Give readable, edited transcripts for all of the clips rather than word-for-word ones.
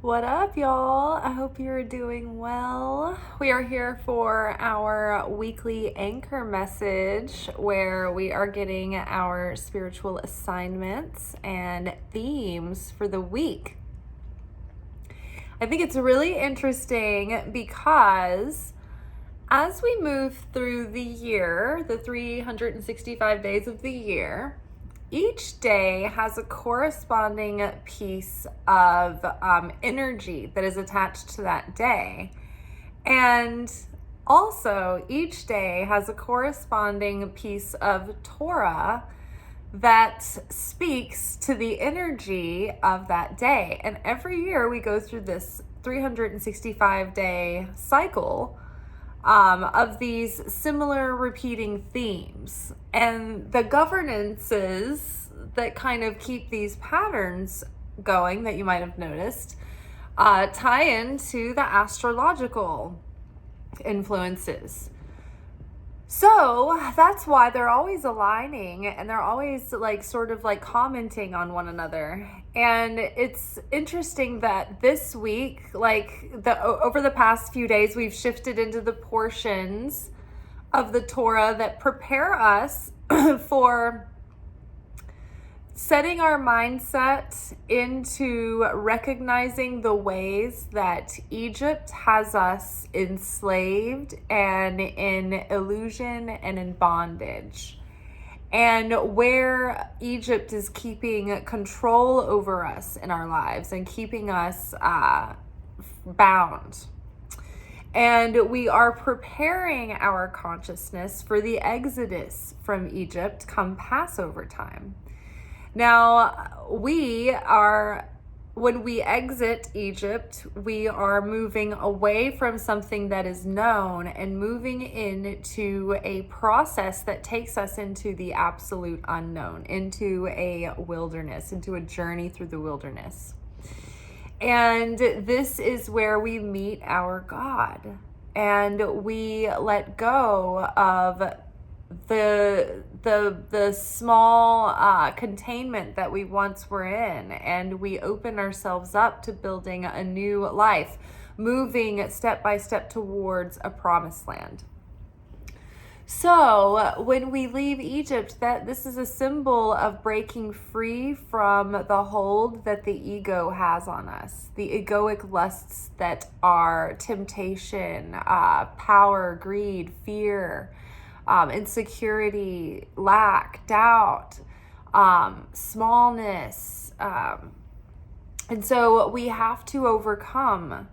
What up, y'all? I hope you're doing well. We are here for our weekly anchor message where we are getting our spiritual assignments and themes for the week. I think it's really interesting because as we move through the year, the 365 days of the year, each day has a corresponding piece of energy that is attached to that day. And also, each day has a corresponding piece of Torah that speaks to the energy of that day. And every year we go through this 365-day cycle of these similar repeating themes. And the governances that kind of keep these patterns going that you might have noticed tie into the astrological influences. So that's why they're always aligning and they're always sort of commenting on one another. And it's interesting that this week, over the past few days, we've shifted into the portions of the Torah that prepare us for setting our mindset into recognizing the ways that Egypt has us enslaved and in illusion and in bondage, and where Egypt is keeping control over us in our lives and keeping us bound. And we are preparing our consciousness for the exodus from Egypt come Passover time. Now, when we exit Egypt, we are moving away from something that is known and moving into a process that takes us into the absolute unknown, into a wilderness, into a journey through the wilderness. And this is where we meet our God, and we let go of the small containment that we once were in, and we open ourselves up to building a new life, moving step by step towards a promised land. So when we leave Egypt, this is a symbol of breaking free from the hold that the ego has on us, the egoic lusts that are temptation, power, greed, fear, insecurity, lack, doubt, smallness. And so we have to overcome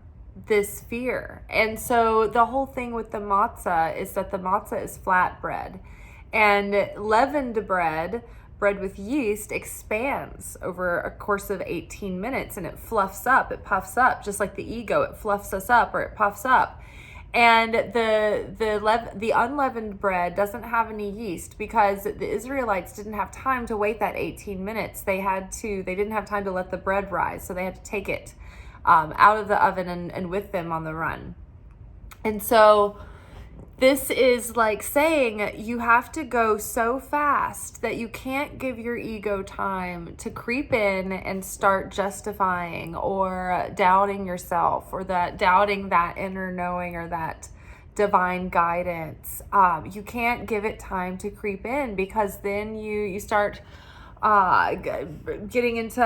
this fear. And so the whole thing with the matzah is that the matzah is flat bread, and leavened bread with yeast, expands over a course of 18 minutes, and it fluffs up, it puffs up, just like the ego, it fluffs us up or it puffs up. And the unleavened bread doesn't have any yeast because the Israelites didn't have time to wait that 18 minutes. They didn't have time to let the bread rise, so they had to take it out of the oven and with them on the run. And so this is like saying you have to go so fast that you can't give your ego time to creep in and start justifying or doubting yourself, or doubting that inner knowing or that divine guidance. You can't give it time to creep in, because then you start getting into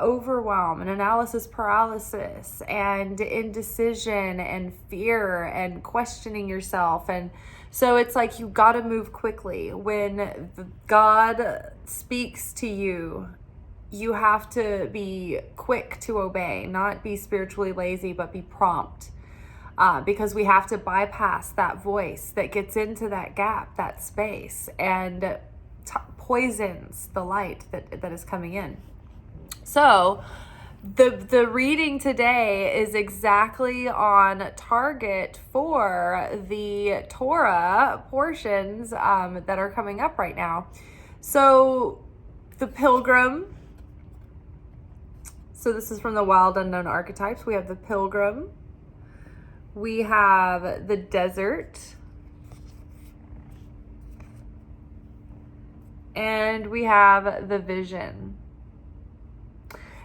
overwhelm and analysis paralysis and indecision and fear and questioning yourself. And so it's like you got to move quickly. When God speaks to you, you have to be quick to obey, not be spiritually lazy, but be prompt. Because we have to bypass that voice that gets into that gap, that space, and poisons the light that is coming in. So the reading today is exactly on target for the Torah portions that are coming up right now. So the pilgrim. So this is from the Wild Unknown Archetypes. We have the pilgrim. We have the desert. And we have the vision.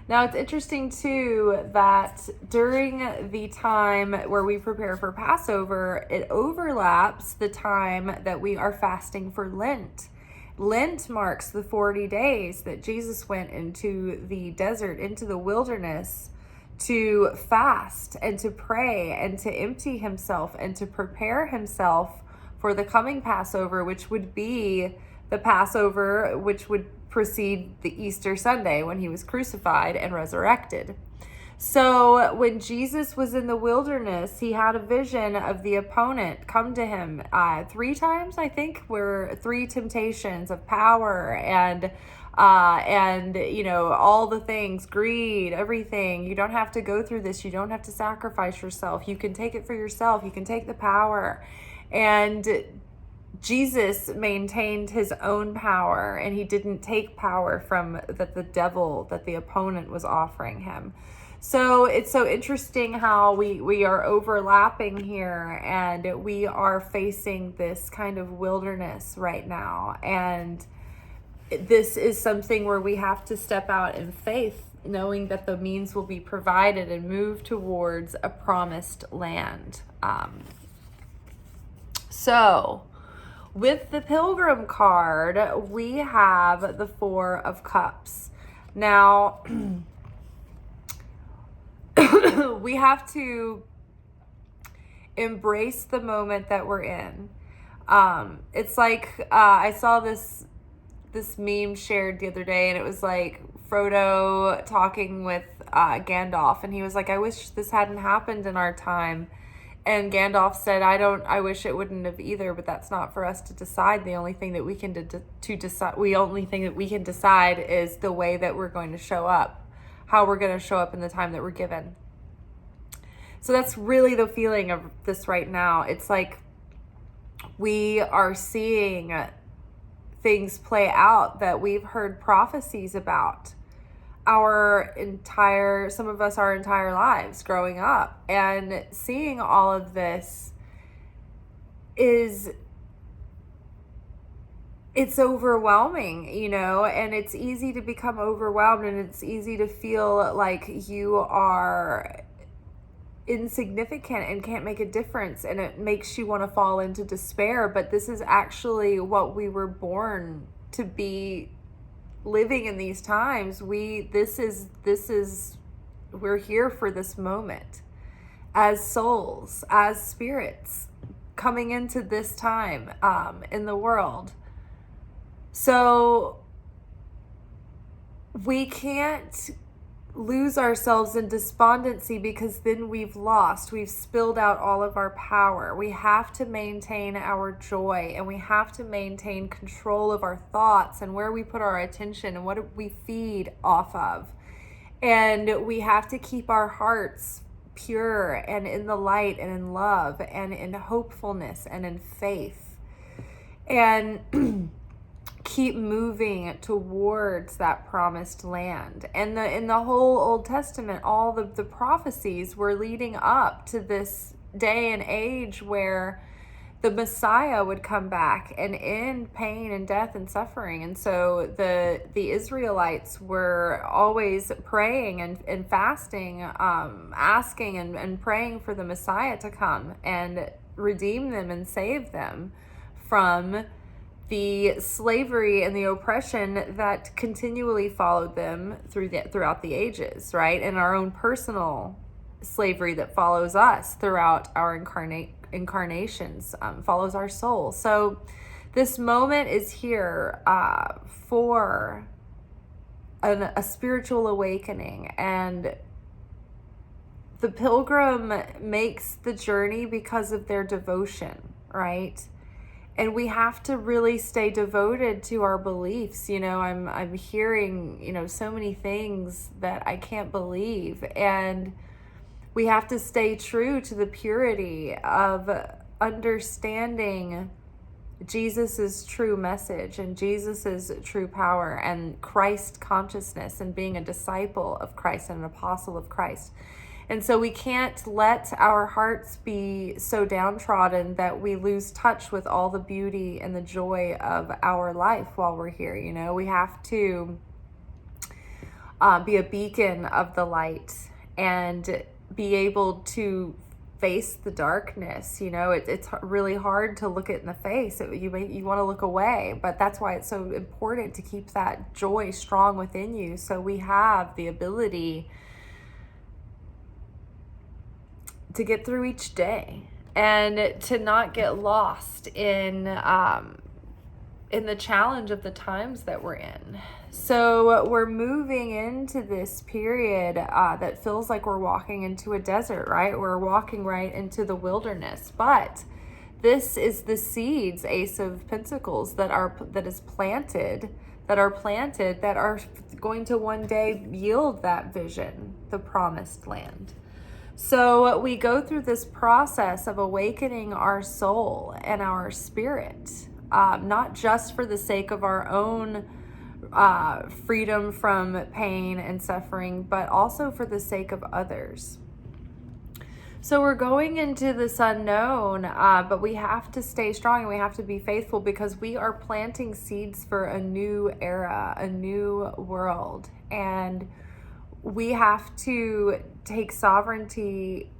Now, it's interesting, too, that during the time where we prepare for Passover, it overlaps the time that we are fasting for Lent. Lent marks the 40 days that Jesus went into the desert, into the wilderness, to fast and to pray and to empty himself and to prepare himself for the coming Passover, which would be the Passover, which would precede the Easter Sunday when he was crucified and resurrected. So when Jesus was in the wilderness, he had a vision of the opponent come to him 3 times, I think, were 3 temptations of power and all the things, greed, everything. You don't have to go through this. You don't have to sacrifice yourself. You can take it for yourself. You can take the power. And Jesus maintained his own power, and he didn't take power from the devil that the opponent was offering him. So it's so interesting how we are overlapping here, and we are facing this kind of wilderness right now. And this is something where we have to step out in faith, knowing that the means will be provided and move towards a promised land. So with the Pilgrim card, we have the 4 of Cups. Now, we have to embrace the moment that we're in. It's like, I saw this meme shared the other day, and it was like Frodo talking with Gandalf, and he was like, I wish this hadn't happened in our time. And Gandalf said, I wish it wouldn't have either, but that's not for us to decide. The only thing that we can decide is the way that we're going to show up, how we're going to show up in the time that we're given. So that's really the feeling of this right now. It's like we are seeing things play out that we've heard prophecies about some of us our entire lives growing up. And seeing all of this it's overwhelming, and it's easy to become overwhelmed, and it's easy to feel like you are insignificant and can't make a difference, and it makes you want to fall into despair. But this is actually what we were born to be, living in these times. We're here for this moment as souls, as spirits coming into this time in the world. So we can't lose ourselves in despondency, because then we've spilled out all of our power. We have to maintain our joy, and we have to maintain control of our thoughts and where we put our attention and what we feed off of. And we have to keep our hearts pure and in the light and in love and in hopefulness and in faith. And keep moving towards that promised land. And in the whole Old Testament, all the prophecies were leading up to this day and age where the Messiah would come back and end pain and death and suffering. And so the Israelites were always praying and fasting, asking and praying for the Messiah to come and redeem them and save them from the slavery and the oppression that continually followed them throughout the ages, right? And our own personal slavery that follows us throughout our incarnations, follows our soul. So this moment is here for a spiritual awakening, and the pilgrim makes the journey because of their devotion, right? And we have to really stay devoted to our beliefs. I'm hearing, so many things that I can't believe. And we have to stay true to the purity of understanding Jesus's true message and Jesus's true power and Christ consciousness and being a disciple of Christ and an apostle of Christ. And so we can't let our hearts be so downtrodden that we lose touch with all the beauty and the joy of our life while we're here. We have to be a beacon of the light, and be able to face the darkness. It's really hard to look it in the face. You want to look away, but that's why it's so important to keep that joy strong within you, so we have the ability to get through each day and to not get lost in the challenge of the times that we're in. So we're moving into this period that feels like we're walking into a desert, right? We're walking right into the wilderness. But this is the seeds, Ace of Pentacles, that are planted, that are going to one day yield that vision, the promised land. So we go through this process of awakening our soul and our spirit, not just for the sake of our own freedom from pain and suffering, but also for the sake of others. So we're going into this unknown, but we have to stay strong and we have to be faithful, because we are planting seeds for a new era, a new world. And we have to take sovereignty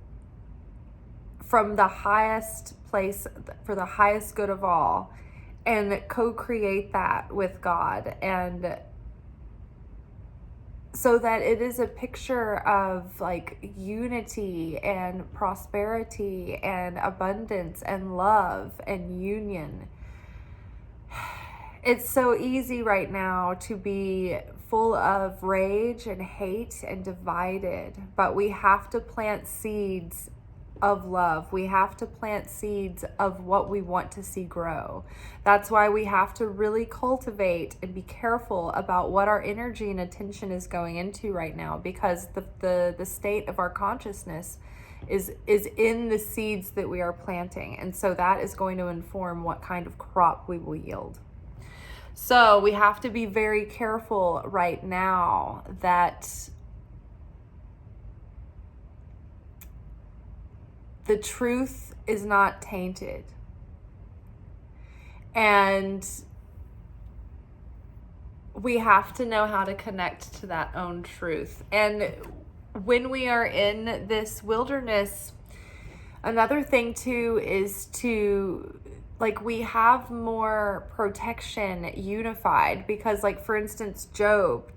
from the highest place for the highest good of all, and co-create that with God, and so that it is a picture of like unity and prosperity and abundance and love and union. It's so easy right now to be full of rage and hate and divided, but we have to plant seeds of love. We have to plant seeds of what we want to see grow. That's why we have to really cultivate and be careful about what our energy and attention is going into right now, because the state of our consciousness is in the seeds that we are planting, and so that is going to inform what kind of crop we will yield. So we have to be very careful right now that the truth is not tainted. And we have to know how to connect to that own truth. And when we are in this wilderness, another thing too is to, like, we have more protection unified, because, like, for instance, Job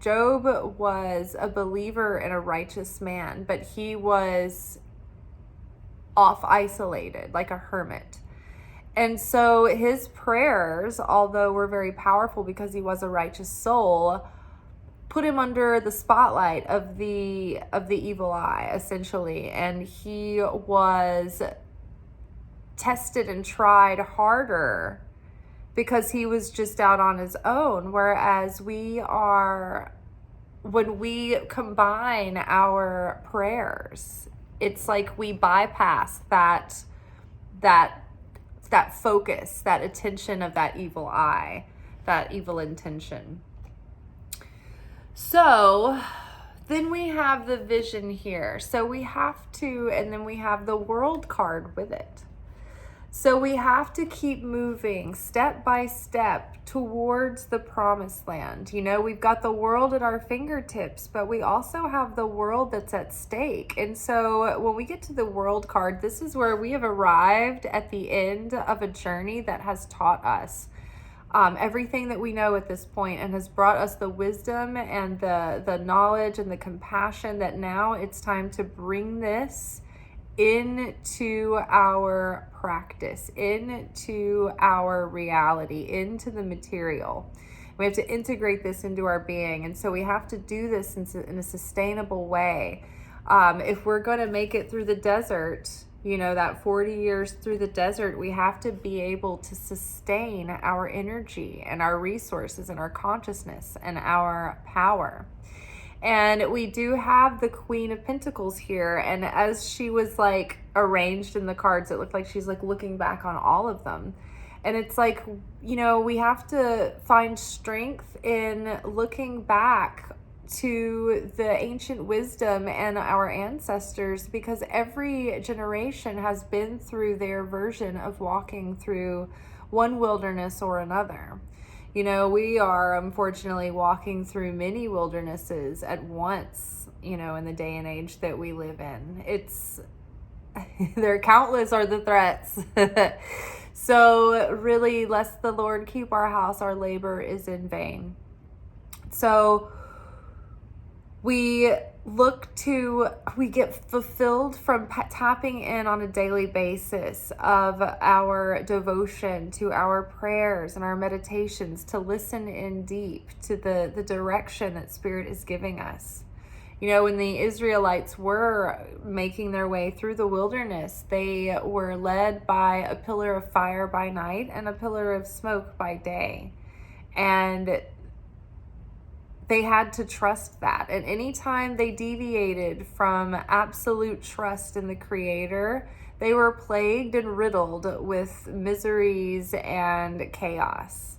was a believer and a righteous man, but he was off isolated like a hermit. And so his prayers, although were very powerful because he was a righteous soul, put him under the spotlight of the evil eye, essentially. And he was tested and tried harder because he was just out on his own. Whereas when we combine our prayers, it's like we bypass that focus, that attention of that evil eye, that evil intention. So then we have the vision here. So we have to, and then we have the world card with it. So we have to keep moving step by step towards the promised land. We've got the world at our fingertips, but we also have the world that's at stake. And so when we get to the world card, this is where we have arrived at the end of a journey that has taught us everything that we know at this point, and has brought us the wisdom and the knowledge and the compassion that now it's time to bring this into our practice, into our reality, into the material. We have to integrate this into our being, and so we have to do this in a sustainable way. If we're going to make it through the desert, that 40 years through the desert, we have to be able to sustain our energy and our resources and our consciousness and our power. And we do have the Queen of Pentacles here. And as she was like arranged in the cards, it looked like she's like looking back on all of them. And it's like, we have to find strength in looking back to the ancient wisdom and our ancestors, because every generation has been through their version of walking through one wilderness or another. We are unfortunately walking through many wildernesses at once, in the day and age that we live in. They're countless are the threats. So really, lest the Lord keep our house, our labor is in vain. So we get fulfilled from tapping in on a daily basis of our devotion to our prayers and our meditations, to listen in deep to the direction that Spirit is giving us. When the Israelites were making their way through the wilderness, they were led by a pillar of fire by night and a pillar of smoke by day. And they had to trust that. And anytime they deviated from absolute trust in the Creator, they were plagued and riddled with miseries and chaos.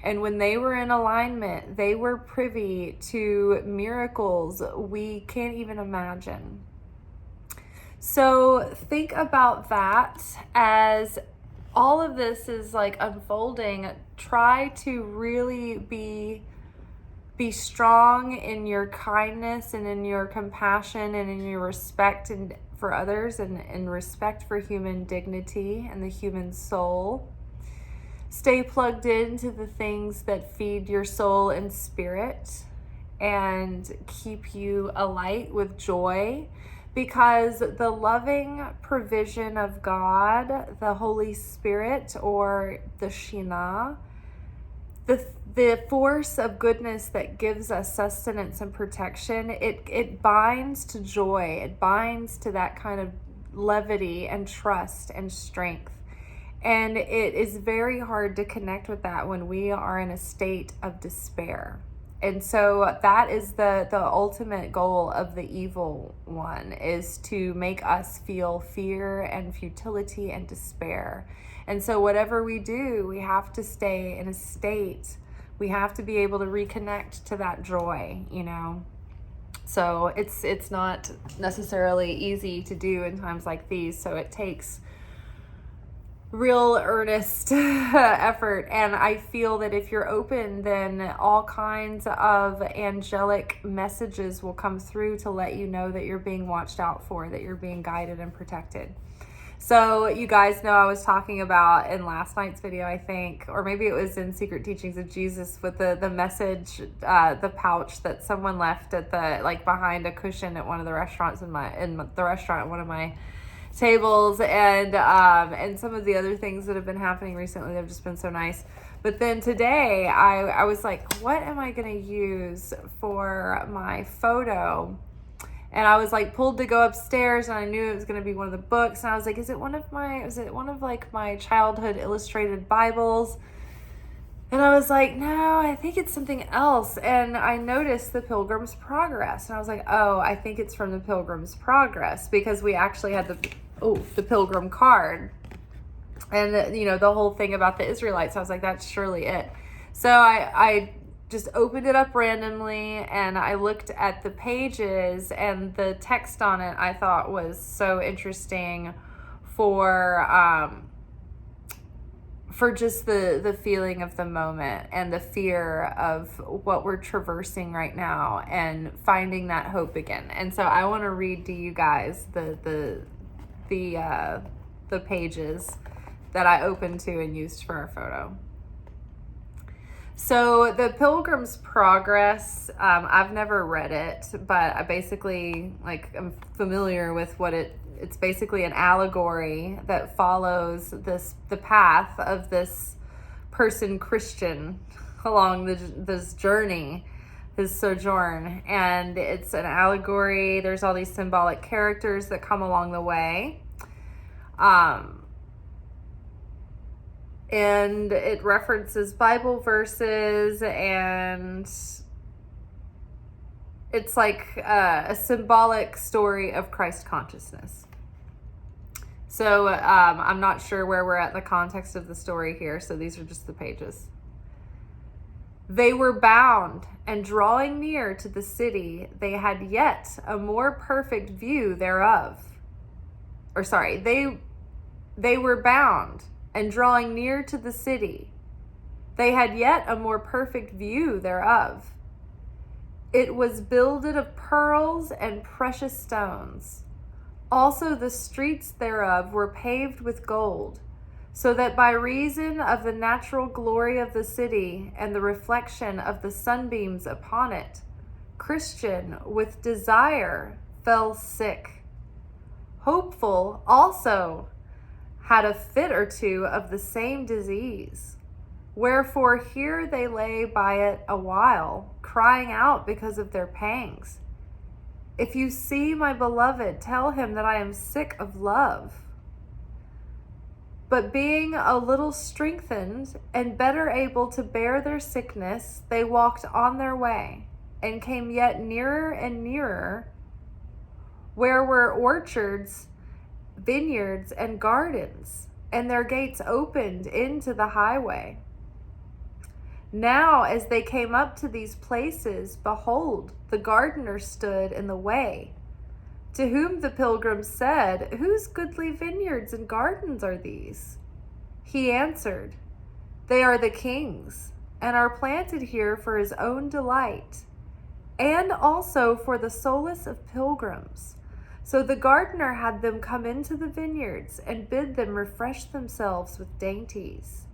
And when they were in alignment, they were privy to miracles we can't even imagine. So think about that as all of this is unfolding. Try to really be strong in your kindness and in your compassion and in your respect and for others and in respect for human dignity and the human soul. Stay plugged into the things that feed your soul and spirit and keep you alight with joy, because the loving provision of God, the Holy Spirit, or the Shekhinah, the force of goodness that gives us sustenance and protection, it binds to joy. It binds to that kind of levity and trust and strength. And it is very hard to connect with that when we are in a state of despair. And so that is the ultimate goal of the evil one, is to make us feel fear and futility and despair. And so whatever we do, we have to stay in a state. We have to be able to reconnect to that joy, So it's not necessarily easy to do in times like these. So it takes real earnest effort. And I feel that if you're open, then all kinds of angelic messages will come through to let you know that you're being watched out for, that you're being guided and protected. So you guys know I was talking about in last night's video, I think, or maybe it was in Secret Teachings of Jesus, with the message, the pouch that someone left at the behind a cushion at one of the restaurants in the restaurant at one of my tables, and some of the other things that have been happening recently. They've just been so nice. But then today I was like, what am I going to use for my photo? And I was pulled to go upstairs, and I knew it was going to be one of the books. And I was like, is it one of my childhood illustrated Bibles? And I was like, no, I think it's something else. And I noticed the Pilgrim's Progress. And I was like, oh, I think it's from the Pilgrim's Progress, because we actually had the Pilgrim card. And, the whole thing about the Israelites. I was like, that's surely it. So I just opened it up randomly, and I looked at the pages, and the text on it I thought was so interesting for just the feeling of the moment and the fear of what we're traversing right now and finding that hope again. And so I want to read to you guys the pages that I opened to and used for our photo. So the Pilgrim's Progress, I've never read it, but I basically, I'm familiar with what it's basically an allegory that follows the path of this person, Christian, along this journey, his sojourn. And it's an allegory. There's all these symbolic characters that come along the way. And it references Bible verses, and it's like a symbolic story of Christ consciousness. So I'm not sure where we're at in the context of the story here, so these are just the pages. They were bound, and drawing near to the city, they had yet a more perfect view thereof. They were bound, and drawing near to the city, they had yet a more perfect view thereof. It was builded of pearls and precious stones. Also the streets thereof were paved with gold, so that by reason of the natural glory of the city and the reflection of the sunbeams upon it, Christian with desire fell sick. Hopeful also had a fit or two of the same disease. Wherefore here they lay by it a while, crying out because of their pangs. If you see my beloved, tell him that I am sick of love. But being a little strengthened and better able to bear their sickness, they walked on their way, and came yet nearer and nearer, where were orchards, vineyards, and gardens, and their gates opened into the highway. Now as they came up to these places, behold, the gardener stood in the way, to whom the pilgrims said, Whose goodly vineyards and gardens are these? He answered, They are the king's, and are planted here for his own delight, and also for the solace of pilgrims. So the gardener had them come into the vineyards, and bid them refresh themselves with dainties.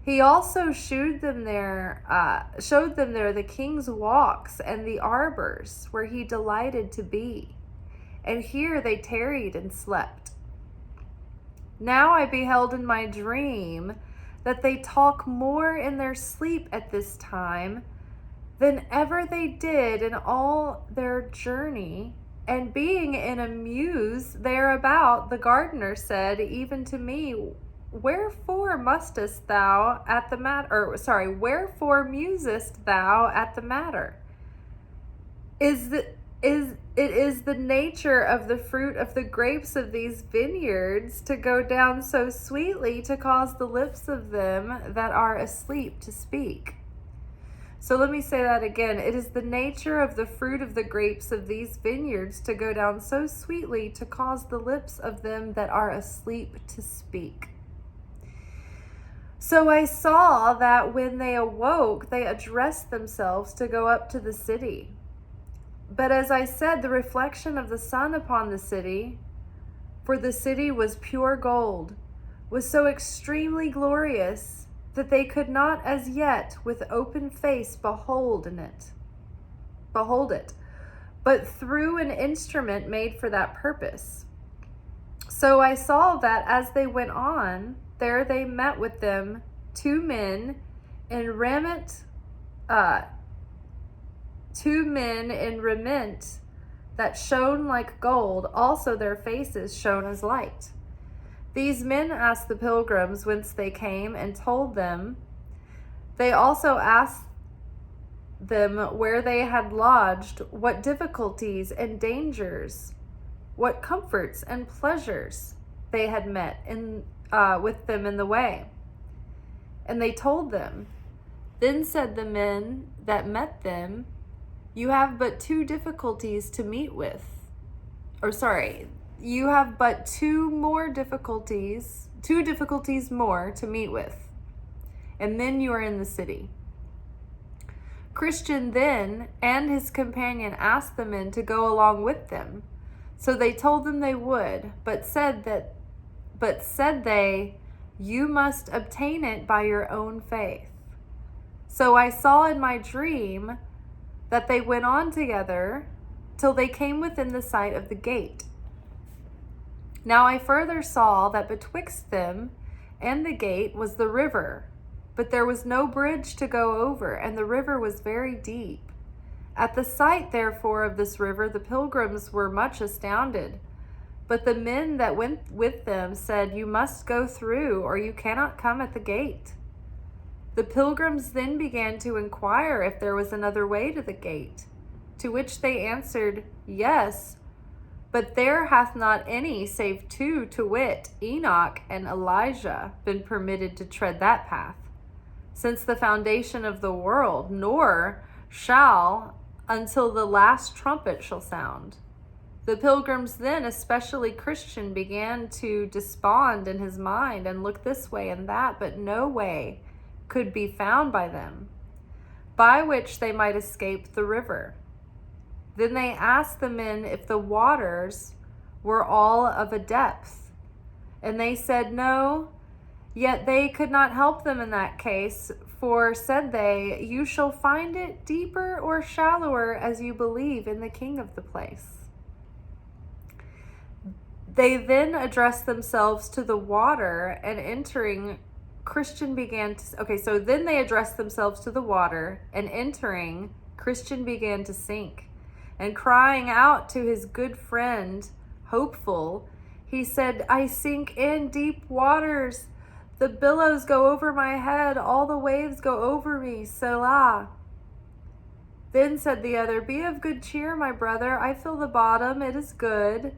He also showed them there the king's walks and the arbors where he delighted to be. And here they tarried and slept. Now I beheld in my dream that they talk more in their sleep at this time than ever they did in all their journey. And being in a muse thereabout, the gardener said even to me, Wherefore musest thou at the matter? Wherefore musest thou at the matter? It is the nature of the fruit of the grapes of these vineyards to go down so sweetly to cause the lips of them that are asleep to speak. So let me say that again. It is the nature of the fruit of the grapes of these vineyards to go down so sweetly to cause the lips of them that are asleep to speak. So I saw that when they awoke, they addressed themselves to go up to the city. But as I said, the reflection of the sun upon the city, for the city was pure gold, was so extremely glorious that they could not as yet with open face behold it, but through an instrument made for that purpose. So I saw that as they went on, there they met with them two men in raiment that shone like gold, also their faces shone as light. These men asked the pilgrims whence they came, and told them. They also asked them where they had lodged, what difficulties and dangers, what comforts and pleasures they had met with them in the way. And they told them. Then said the men that met them, You have but two difficulties to meet with. You have but two difficulties more to meet with, and then you are in the city. Christian then and his companion asked the men to go along with them. So they told them they would, but said they, You must obtain it by your own faith. So I saw in my dream that they went on together till they came within the sight of the gate. Now I further saw that betwixt them and the gate was the river, but there was no bridge to go over, and the river was very deep. At the sight, therefore, of this river, the pilgrims were much astounded. But the men that went with them said, You must go through, or you cannot come at the gate. The pilgrims then began to inquire if there was another way to the gate, to which they answered, Yes, but there hath not any save two, to wit, Enoch and Elijah, been permitted to tread that path, since the foundation of the world, nor shall until the last trumpet shall sound. The pilgrims then, especially Christian, began to despond in his mind and look this way and that, but no way could be found by them, by which they might escape the river. Then they asked the men if the waters were all of a depth. And they said no, yet they could not help them in that case, for, said they, you shall find it deeper or shallower as you believe in the king of the place. They then addressed themselves to the water, and entering, Christian began to... then they addressed themselves to the water, and entering, Christian began to sink. And crying out to his good friend, Hopeful, he said, I sink in deep waters. The billows go over my head. All the waves go over me. Selah. Then said the other, Be of good cheer, my brother. I feel the bottom. It is good.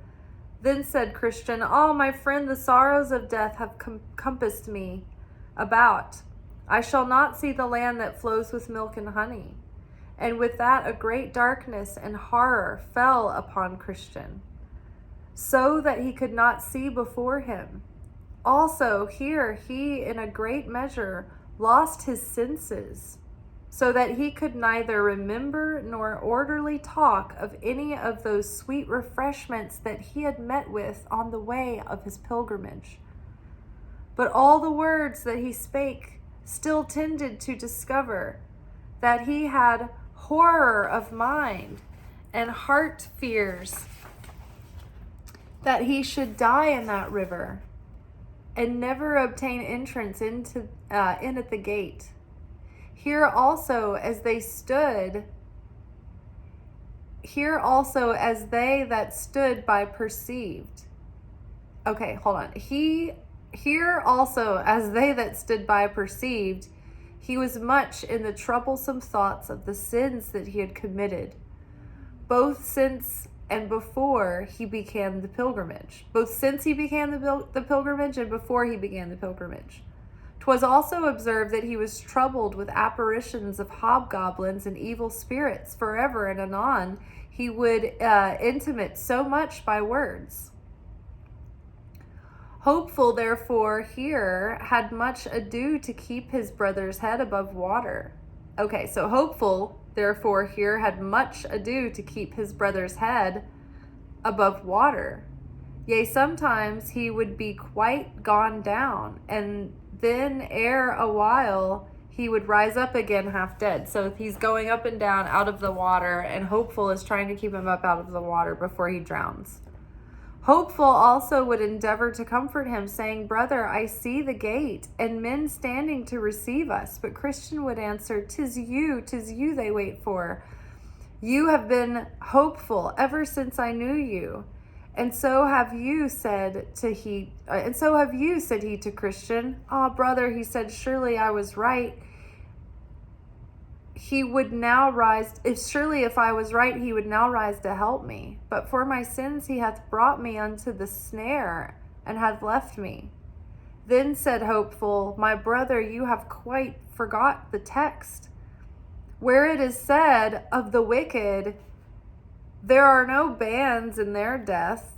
Then said Christian, my friend, the sorrows of death have compassed me about. I shall not see the land that flows with milk and honey. And with that a great darkness and horror fell upon Christian, so that he could not see before him. Also here he in a great measure lost his senses, so that he could neither remember nor orderly talk of any of those sweet refreshments that he had met with on the way of his pilgrimage. But all the words that he spake still tended to discover that he had horror of mind and heart fears that he should die in that river and never obtain entrance in at the gate. Here also as they that stood by perceived. Here also as they that stood by perceived, he was much in the troublesome thoughts of the sins that he had committed, both since and before he began the pilgrimage. Both since he began the pilgrimage and before he began the pilgrimage. 'Twas also observed that he was troubled with apparitions of hobgoblins and evil spirits forever and anon. He would intimate so much by words. Hopeful, therefore, here had much ado to keep his brother's head above water. So Hopeful, therefore, here had much ado to keep his brother's head above water. Yea, sometimes he would be quite gone down, and then ere a while he would rise up again half dead. So he's going up and down out of the water, and Hopeful is trying to keep him up out of the water before he drowns. Hopeful also would endeavor to comfort him, saying, Brother, I see the gate, and men standing to receive us. But Christian would answer, 'Tis you they wait for. You have been hopeful ever since I knew you. And so have you, said he to Christian. Brother, he said, surely I was right. He would now rise, if I was right, he would now rise to help me. But for my sins he hath brought me unto the snare, and hath left me. Then said Hopeful, My brother, you have quite forgot the text, where it is said of the wicked, There are no bands in their death,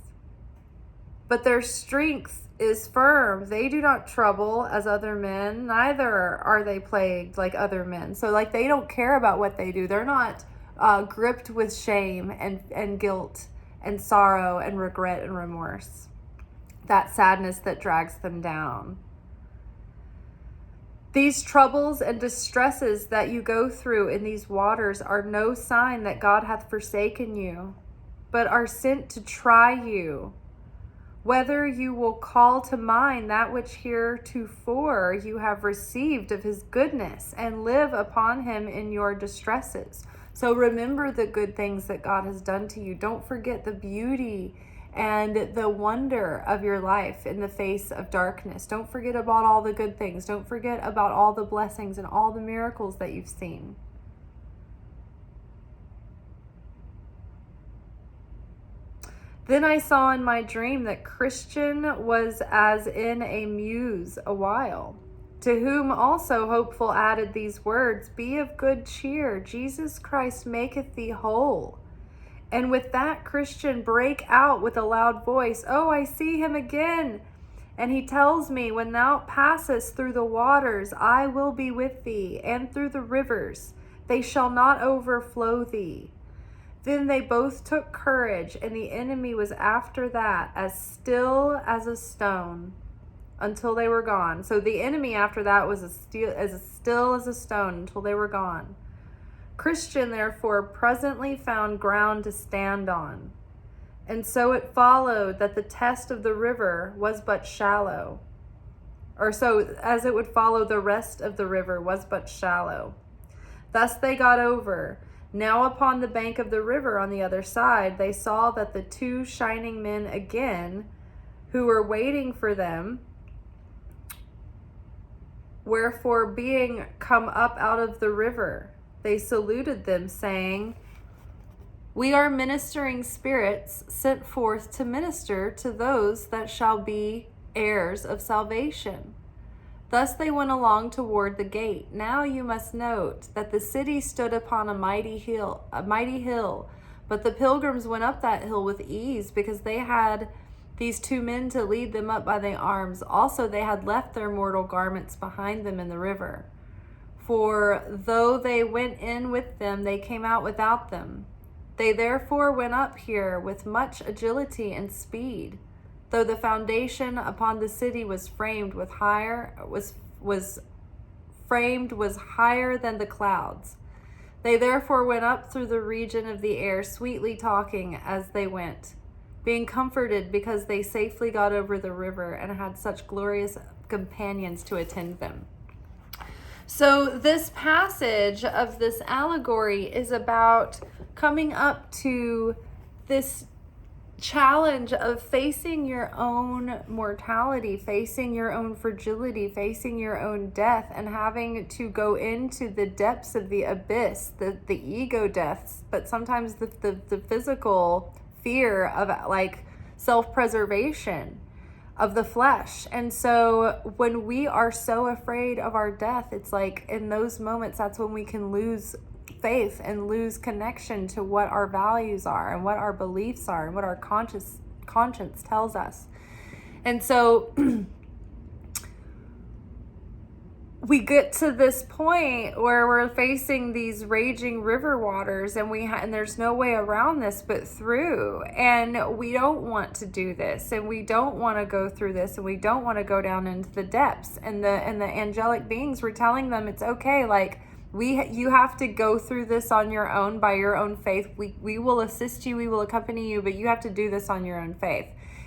but their strength is firm. They do not trouble as other men, neither are they plagued like other men. So they don't care about what they do. They're not gripped with shame and guilt and sorrow and regret and remorse. That sadness that drags them down. These troubles and distresses that you go through in these waters are no sign that God hath forsaken you, but are sent to try you, whether you will call to mind that which heretofore you have received of his goodness, and live upon him in your distresses. So remember the good things that God has done to you. Don't forget the beauty and the wonder of your life in the face of darkness. Don't forget about all the good things. Don't forget about all the blessings and all the miracles that you've seen. Then I saw in my dream that Christian was as in a muse a while, to whom also Hopeful added these words, Be of good cheer, Jesus Christ maketh thee whole. And with that Christian brake out with a loud voice, I see him again, And he tells me, when thou passest through the waters, I will be with thee, and through the rivers, they shall not overflow thee. Then they both took courage, and the enemy was after that as still as a stone until they were gone. So the enemy after that was as still as a stone until they were gone. Christian, therefore, presently found ground to stand on. And so it followed that the test of the river was but shallow. Or so as it would follow, the rest of the river was but shallow. Thus they got over. Now upon the bank of the river on the other side, they saw that the two shining men again, who were waiting for them, wherefore being come up out of the river, they saluted them, saying, We are ministering spirits sent forth to minister to those that shall be heirs of salvation. Thus they went along toward the gate. Now you must note that the city stood upon a mighty hill, but the pilgrims went up that hill with ease because they had these two men to lead them up by the arms. Also they had left their mortal garments behind them in the river. For though they went in with them, they came out without them. They therefore went up here with much agility and speed. Though the foundation upon the city was framed higher than the clouds. They therefore went up through the region of the air, sweetly talking as they went, being comforted because they safely got over the river and had such glorious companions to attend them. So this passage of this allegory is about coming up to this challenge of facing your own mortality, facing your own fragility, facing your own death, and having to go into the depths of the abyss, the ego deaths, but sometimes the physical fear of like self-preservation of the flesh. And so when we are so afraid of our death, it's like in those moments, that's when we can lose faith and lose connection to what our values are and what our beliefs are and what our conscience tells us. And so we get to this point where we're facing these raging river waters, and and there's no way around this but through. And we don't want to do this, and we don't want to go through this, and we don't want to go down into the depths. And the angelic beings were telling them it's okay, like you have to go through this on your own by your own faith. We will assist you, we will accompany you, but you have to do this on your own faith.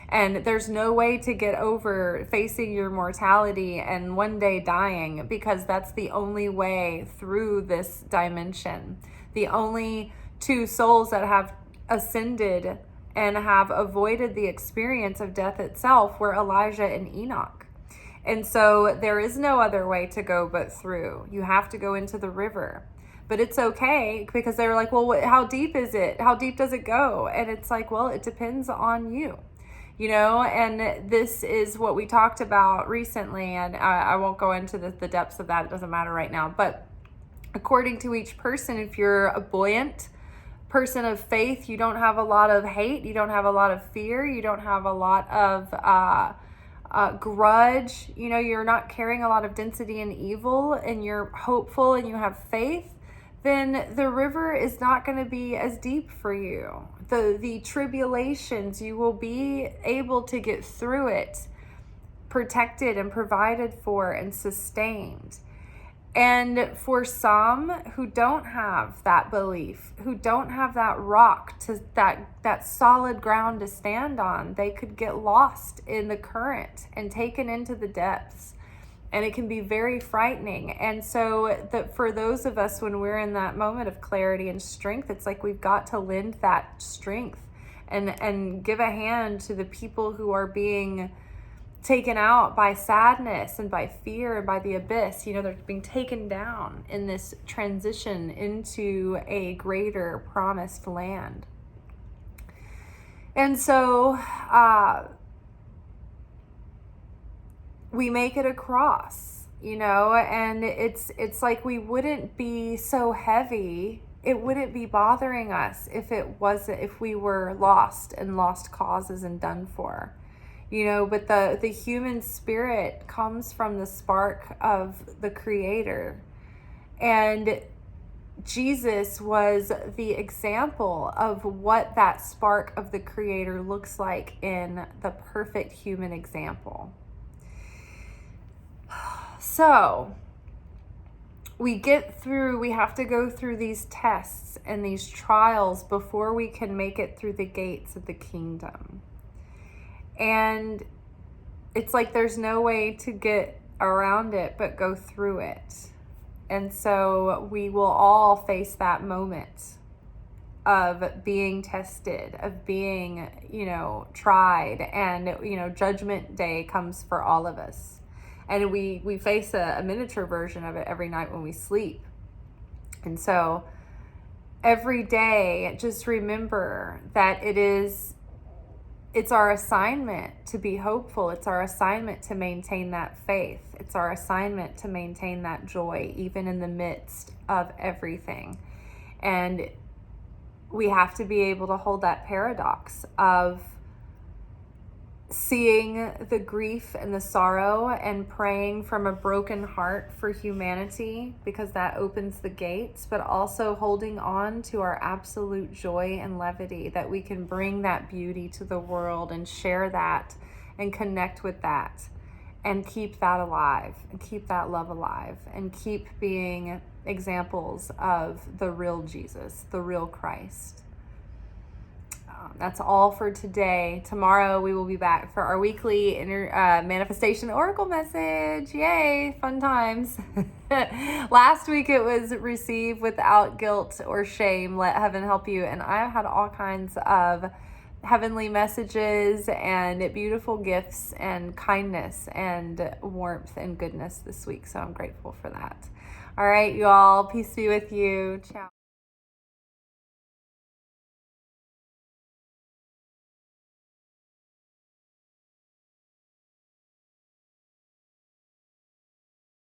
And there's no way to get over facing your mortality and one day dying, because that's the only way through this dimension. The only two souls that have ascended and have avoided the experience of death itself were Elijah and Enoch. And so there is no other way to go but through. You have to go into the river. But it's okay, because they were like, well, how deep is it? How deep does it go? And it's like, well, it depends on you. You know, and this is what we talked about recently, and I won't go into the depths of that. It doesn't matter right now. But according to each person, if you're a buoyant person of faith, you don't have a lot of hate, you don't have a lot of fear, you don't have a lot of grudge, you know, you're not carrying a lot of density and evil, and you're hopeful and you have faith, then the river is not going to be as deep for you. The tribulations, you will be able to get through it, protected and provided for and sustained. And for some who don't have that belief, who don't have that rock, to that solid ground to stand on, they could get lost in the current and taken into the depths. And it can be very frightening. And so that for those of us, when we're in that moment of clarity and strength, it's like we've got to lend that strength and give a hand to the people who are being taken out by sadness and by fear and by the abyss. You know, they're being taken down in this transition into a greater promised land. And so we make it across, you know, and it's like we wouldn't be so heavy. It wouldn't be bothering us if we were lost and lost causes and done for. but the human spirit comes from the spark of the Creator. And Jesus was the example of what that spark of the Creator looks like in the perfect human example. So we have to go through these tests and these trials before we can make it through the gates of the kingdom. And it's like there's no way to get around it but go through it. And so we will all face that moment of being tested, of being, tried. And, Judgment Day comes for all of us. And we face a miniature version of it every night when we sleep. And so every day, just remember that it's our assignment to be hopeful. It's our assignment to maintain that faith. It's our assignment to maintain that joy, even in the midst of everything. And we have to be able to hold that paradox of seeing the grief and the sorrow and praying from a broken heart for humanity, because that opens the gates, but also holding on to our absolute joy and levity, that we can bring that beauty to the world and share that and connect with that and keep that alive and keep that love alive and keep being examples of the real Jesus, the real Christ. That's all for today. Tomorrow we will be back for our weekly manifestation oracle message. Yay, fun times. Last week it was receive without guilt or shame. Let heaven help you. And I've had all kinds of heavenly messages and beautiful gifts and kindness and warmth and goodness this week. So I'm grateful for that. All right, you all. Peace be with you. Ciao.